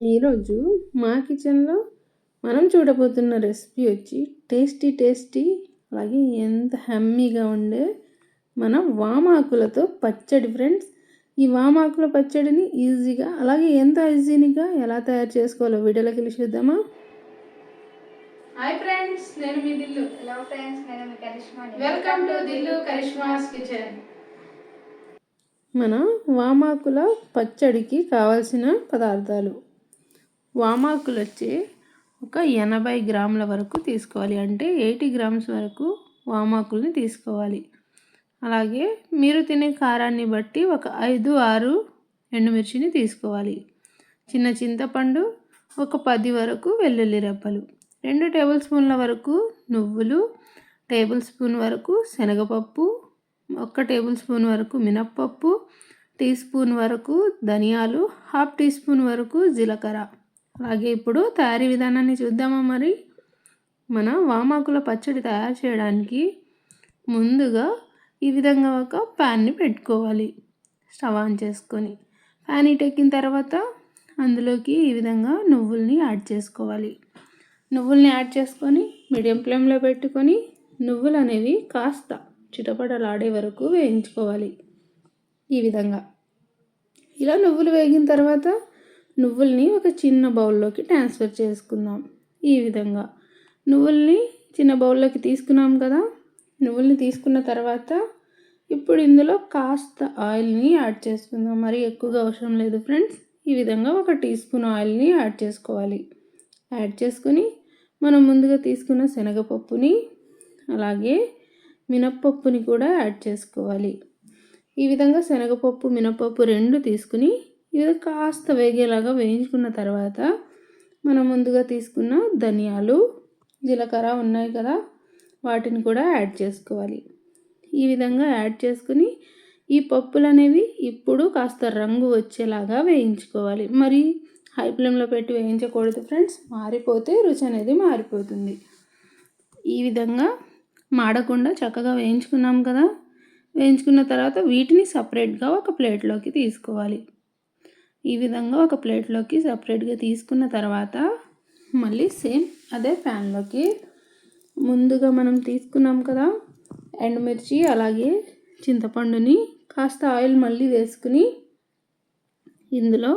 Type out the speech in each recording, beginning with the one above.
ఈరోజు మా కిచెన్లో మనం చూడబోతున్న రెసిపీ వచ్చి టేస్టీ అలాగే ఎంత హమ్మీగా ఉండే మన వామాకులతో పచ్చడి ఫ్రెండ్స్. ఈ వామాకుల పచ్చడిని ఈజీగా అలాగే ఎంత ఈజీగా ఎలా తయారు చేసుకోవాలో వీడియోలోకి వెళ్ళి చూద్దామా. హాయ్ ఫ్రెండ్స్, నేను మీ దిల్లు. హలో ఫ్రెండ్స్, నేను మీ Karishma. Welcome to Dillu Karishma's kitchen. మన వామాకుల పచ్చడికి కావాల్సిన పదార్థాలు: వామాకులు వచ్చి ఒక 80 గ్రాముల వరకు తీసుకోవాలి, అంటే 80 గ్రామ్స్ వరకు వామాకుల్ని తీసుకోవాలి. అలాగే మీరు తినే కారాన్ని బట్టి ఒక 5-6 ఎండుమిర్చిని తీసుకోవాలి. చిన్న చింతపండు, ఒక 10 వరకు వెల్లుల్లి రెబ్బలు, 2 టేబుల్ స్పూన్ల వరకు నువ్వులు, టేబుల్ స్పూన్ వరకు శనగపప్పు, 1 టేబుల్ స్పూన్ వరకు మినప్పప్పు, టీ స్పూన్ వరకు ధనియాలు, హాఫ్ టీ స్పూన్ వరకు జీలకర్ర. అలాగే ఇప్పుడు తయారీ విధానాన్ని చూద్దామా. మరి మన వామాకుల పచ్చడి తయారు చేయడానికి ముందుగా ఈ విధంగా ఒక ప్యాన్ని పెట్టుకోవాలి. స్టవ్ ఆన్ చేసుకొని ప్యాన్ హీట్ ఎక్కిన తర్వాత అందులోకి ఈ విధంగా నువ్వుల్ని యాడ్ చేసుకోవాలి. నువ్వుల్ని యాడ్ చేసుకొని మీడియం ఫ్లేమ్లో పెట్టుకొని నువ్వులు అనేవి కాస్త చిటపటలాడే వరకు వేయించుకోవాలి. ఈ విధంగా ఇలా నువ్వులు వేగిన తర్వాత నువ్వుల్ని ఒక చిన్న బౌల్లోకి ట్రాన్స్ఫర్ చేసుకుందాం. ఈ విధంగా నువ్వుల్ని చిన్న బౌల్లోకి తీసుకున్నాం కదా. నువ్వుల్ని తీసుకున్న తర్వాత ఇప్పుడు ఇందులో కాస్త ఆయిల్ని యాడ్ చేసుకుందాం. మరి ఎక్కువగా అవసరం లేదు ఫ్రెండ్స్. ఈ విధంగా 1 టీ స్పూన్ ఆయిల్ని యాడ్ చేసుకోవాలి. యాడ్ చేసుకుని మనం ముందుగా తీసుకున్న శనగపప్పుని అలాగే మినప్పప్పుని కూడా యాడ్ చేసుకోవాలి. ఈ విధంగా శనగపప్పు మినప్పప్పు 2 తీసుకుని ఇది కాస్త వేగేలాగా వేయించుకున్న తర్వాత మనం ముందుగా తీసుకున్న ధనియాలు, జీలకర్ర ఉన్నాయి కదా, వాటిని కూడా యాడ్ చేసుకోవాలి. ఈ విధంగా యాడ్ చేసుకుని ఈ పప్పులు అనేవి ఇప్పుడు కాస్త రంగు వచ్చేలాగా వేయించుకోవాలి. మరి హై ఫ్లేమ్లో పెట్టి వేయించకూడదు ఫ్రెండ్స్, మారిపోతే రుచి అనేది మారిపోతుంది. ఈ విధంగా మాడకుండా చక్కగా వేయించుకున్నాం కదా. వేయించుకున్న తర్వాత వీటిని సపరేట్గా ఒక ప్లేట్లోకి తీసుకోవాలి. ఈ విధంగా ఒక ప్లేట్లోకి సపరేట్గా తీసుకున్న తర్వాత మళ్ళీ సేమ్ అదే ప్యాన్లోకి ముందుగా మనం తీసుకున్నాం కదా ఎండుమిర్చి అలాగే చింతపండుని కాస్త ఆయిల్ మళ్ళీ వేసుకుని ఇందులో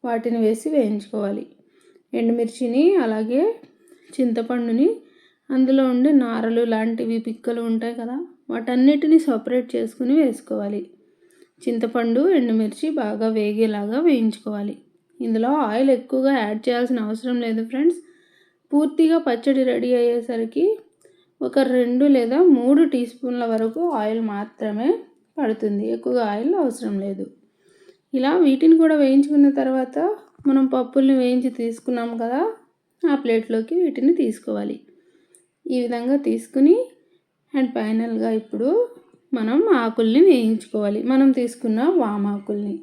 వాటిని వేసి వేయించుకోవాలి. ఎండుమిర్చిని అలాగే చింతపండుని అందులో ఉండే నారలు లాంటివి పిక్కలు ఉంటాయి కదా, వాటన్నిటిని సపరేట్ చేసుకుని వేసుకోవాలి. చింతపండు ఎండుమిర్చి బాగా వేగేలాగా వేయించుకోవాలి. ఇందులో ఆయిల్ ఎక్కువగా యాడ్ చేయాల్సిన అవసరం లేదు ఫ్రెండ్స్. పూర్తిగా పచ్చడి రెడీ అయ్యేసరికి ఒక 2 లేదా 3 టీ స్పూన్ల వరకు ఆయిల్ మాత్రమే పడుతుంది, ఎక్కువగా ఆయిల్ అవసరం లేదు. ఇలా వీటిని కూడా వేయించుకున్న తర్వాత మనం పప్పుల్ని వేయించి తీసుకున్నాం కదా, ఆ ప్లేట్లోకి వీటిని తీసుకోవాలి. ఈ విధంగా తీసుకుని అండ్ ఫైనల్గా ఇప్పుడు మనం ఆకుల్ని వేయించుకోవాలి. మనం తీసుకున్న వామాకుల్ని.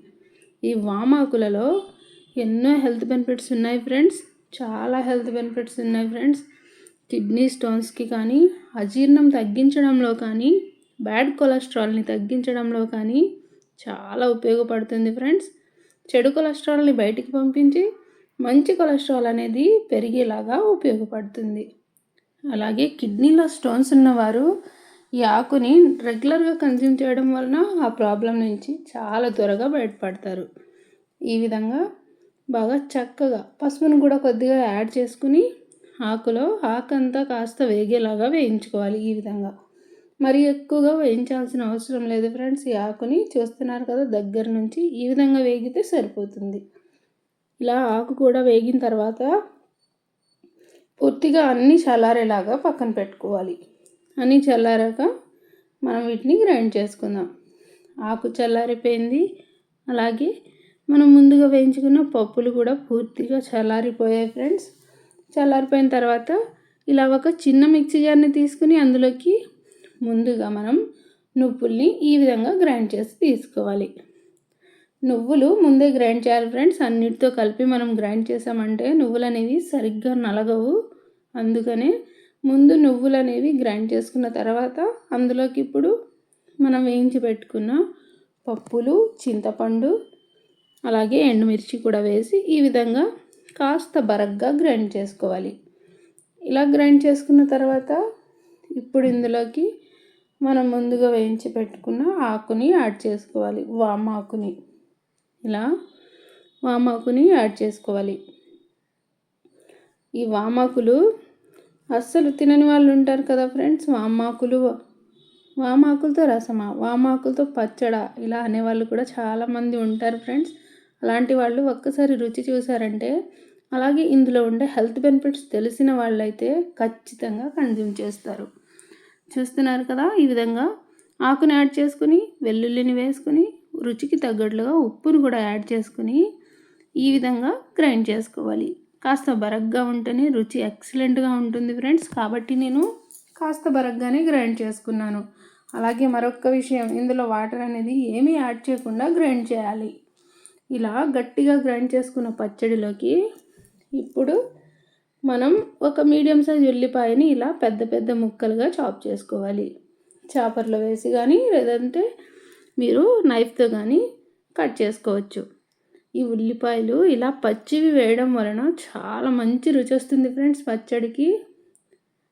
ఈ వామాకులలో ఎన్నో హెల్త్ బెనిఫిట్స్ ఉన్నాయి ఫ్రెండ్స్, చాలా హెల్త్ బెనిఫిట్స్ ఉన్నాయి ఫ్రెండ్స్. కిడ్నీ స్టోన్స్కి కానీ, అజీర్ణం తగ్గించడంలో కానీ, బ్యాడ్ కొలెస్ట్రాల్ని తగ్గించడంలో కానీ చాలా ఉపయోగపడుతుంది ఫ్రెండ్స్. చెడు కొలెస్ట్రాల్ని బయటికి పంపించి మంచి కొలెస్ట్రాల్ అనేది పెరిగేలాగా ఉపయోగపడుతుంది. అలాగే కిడ్నీలో స్టోన్స్ ఉన్నవారు ఈ ఆకుని రెగ్యులర్గా కన్జ్యూమ్ చేయడం వలన ఆ ప్రాబ్లం నుంచి చాలా త్వరగా బయటపడతారు. ఈ విధంగా బాగా చక్కగా పసుపును కూడా కొద్దిగా యాడ్ చేసుకుని ఆకంతా కాస్త వేగేలాగా వేయించుకోవాలి. ఈ విధంగా మరి ఎక్కువగా వేయించాల్సిన అవసరం లేదు ఫ్రెండ్స్. ఈ ఆకుని చూస్తున్నారు కదా, దగ్గర నుంచి ఈ విధంగా వేగితే సరిపోతుంది. ఇలా ఆకు కూడా వేగిన తర్వాత పూర్తిగా అన్నీ చల్లారేలాగా పక్కన పెట్టుకోవాలి. అన్నీ చల్లారాక మనం వీటిని గ్రైండ్ చేసుకుందాం. ఆకు చల్లారిపోయింది, అలాగే మనం ముందుగా వేయించుకున్న పప్పులు కూడా పూర్తిగా చల్లారిపోయాయి ఫ్రెండ్స్. చల్లారిపోయిన తర్వాత ఇలా ఒక చిన్న మిక్సీ జార్ని తీసుకుని అందులోకి ముందుగా మనం నువ్వుల్ని ఈ విధంగా గ్రైండ్ చేసి తీసుకోవాలి. నువ్వులు ముందే గ్రైండ్ చేయాలి ఫ్రెండ్స్. అన్నిటితో కలిపి మనం గ్రైండ్ చేసామంటే నువ్వులు అనేవి సరిగ్గా నలగవు. అందుకనే ముందు నువ్వులు అనేవి గ్రైండ్ చేసుకున్న తర్వాత అందులోకి ఇప్పుడు మనం వేయించి పెట్టుకున్న పప్పులు, చింతపండు అలాగే ఎండుమిర్చి కూడా వేసి ఈ విధంగా కాస్త బరగ్గా గ్రైండ్ చేసుకోవాలి. ఇలా గ్రైండ్ చేసుకున్న తర్వాత ఇప్పుడు ఇందులోకి మనం ముందుగా వేయించి పెట్టుకున్న ఆకుని యాడ్ చేసుకోవాలి. వామాకుని ఇలా వామాకుని యాడ్ చేసుకోవాలి. ఈ వామాకులు అస్సలు తినని వాళ్ళు ఉంటారు కదా ఫ్రెండ్స్. వామాకులతో రసమా, వామాకులతో పచ్చడా ఇలా అనేవాళ్ళు కూడా చాలామంది ఉంటారు ఫ్రెండ్స్. అలాంటి వాళ్ళు ఒక్కసారి రుచి చూసారంటే, అలాగే ఇందులో ఉండే హెల్త్ బెనిఫిట్స్ తెలిసిన వాళ్ళైతే ఖచ్చితంగా కన్జ్యూమ్ చేస్తారు. చూస్తున్నారు కదా, ఈ విధంగా ఆకుని యాడ్ చేసుకుని వెల్లుల్లిని వేసుకుని రుచికి తగ్గట్లుగా ఉప్పును కూడా యాడ్ చేసుకుని ఈ విధంగా గ్రైండ్ చేసుకోవాలి. కాస్త బరగ్గా ఉంటేనే రుచి ఎక్సలెంట్గా ఉంటుంది ఫ్రెండ్స్. కాబట్టి నేను కాస్త బరగ్గానే గ్రైండ్ చేసుకున్నాను. అలాగే మరొక విషయం, ఇందులో వాటర్ అనేది ఏమీ యాడ్ చేయకుండా గ్రైండ్ చేయాలి. ఇలా గట్టిగా గ్రైండ్ చేసుకున్న పచ్చడిలోకి ఇప్పుడు మనం ఒక మీడియం సైజ్ ఉల్లిపాయని ఇలా పెద్ద పెద్ద ముక్కలుగా చాప్ చేసుకోవాలి. చాపర్లో వేసి కానీ లేదంటే మీరు నైఫ్తో కానీ కట్ చేసుకోవచ్చు. ఈ ఉల్లిపాయలు ఇలా పచ్చివి వేయడం వలన చాలా మంచి రుచి వస్తుంది ఫ్రెండ్స్ పచ్చడికి.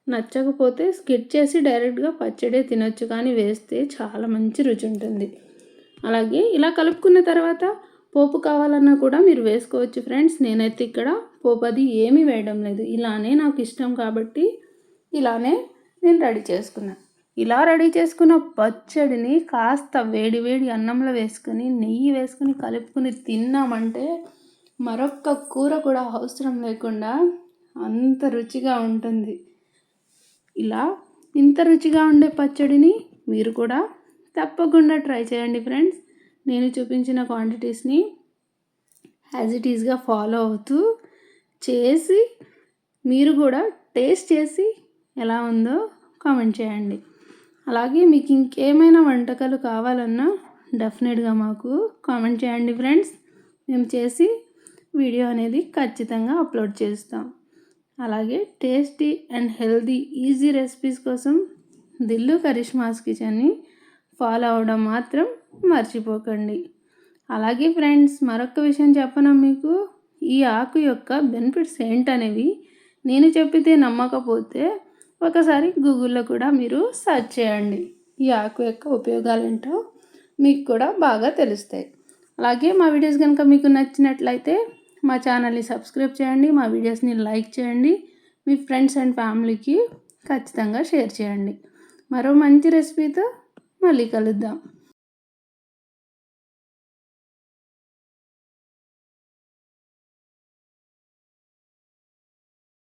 నచ్చకపోతే స్కిప్ చేసి డైరెక్ట్గా పచ్చడే తినొచ్చు, కానీ వేస్తే చాలా మంచి రుచి ఉంటుంది. అలాగే ఇలా కలుపుకున్న తర్వాత పోపు కావాలన్నా కూడా మీరు వేసుకోవచ్చు ఫ్రెండ్స్. నేనైతే ఇక్కడ పోపు అది ఏమీ వేయడం లేదు. ఇలానే నాకు ఇష్టం కాబట్టి ఇలానే నేను రెడీ చేసుకున్నాను. ఇలా రెడీ చేసుకున్న పచ్చడిని కాస్త వేడి వేడి అన్నంలో వేసుకొని నెయ్యి వేసుకొని కలుపుకొని తిన్నామంటే మరొక్క కూర కూడా అవసరం లేకుండా అంత రుచిగా ఉంటుంది. ఇలా ఇంత రుచిగా ఉండే పచ్చడిని మీరు కూడా తప్పకుండా ట్రై చేయండి ఫ్రెండ్స్. నేను చూపించిన క్వాంటిటీస్ని యాజ్ ఇట్ ఈస్గా ఫాలో అవుతూ చేసి మీరు కూడా టేస్ట్ చేసి ఎలా ఉందో కామెంట్ చేయండి. అలాగే మీకు ఇంకేమైనా వంటకాలు కావాలన్నా డెఫినెట్గా మాకు కామెంట్ చేయండి ఫ్రెండ్స్. మేము చేసి వీడియో అనేది ఖచ్చితంగా అప్లోడ్ చేస్తాం. అలాగే tasty and healthy easy recipes కోసం దిల్లు కరిష్మాస్ కిచెన్ని ఫాలో అవ్వడం మాత్రం మర్చిపోకండి. అలాగే ఫ్రెండ్స్, మరొక విషయం చెప్పనా మీకు, ఈ ఆకు యొక్క బెనిఫిట్స్ ఏంటనేవి నేను చెప్పితే నమ్మకపోతే ఒకసారి గూగుల్లో కూడా మీరు సెర్చ్ చేయండి. ఈ ఆకు యొక్క ఉపయోగాలు ఏంటో మీకు కూడా బాగా తెలుస్తాయి. అలాగే మా వీడియోస్ కనుక మీకు నచ్చినట్లయితే మా ఛానల్ని సబ్స్క్రైబ్ చేయండి, మా వీడియోస్ని లైక్ చేయండి, మీ ఫ్రెండ్స్ అండ్ ఫ్యామిలీకి ఖచ్చితంగా షేర్ చేయండి. మరో మంచి రెసిపీతో మళ్ళీ కలుద్దాం.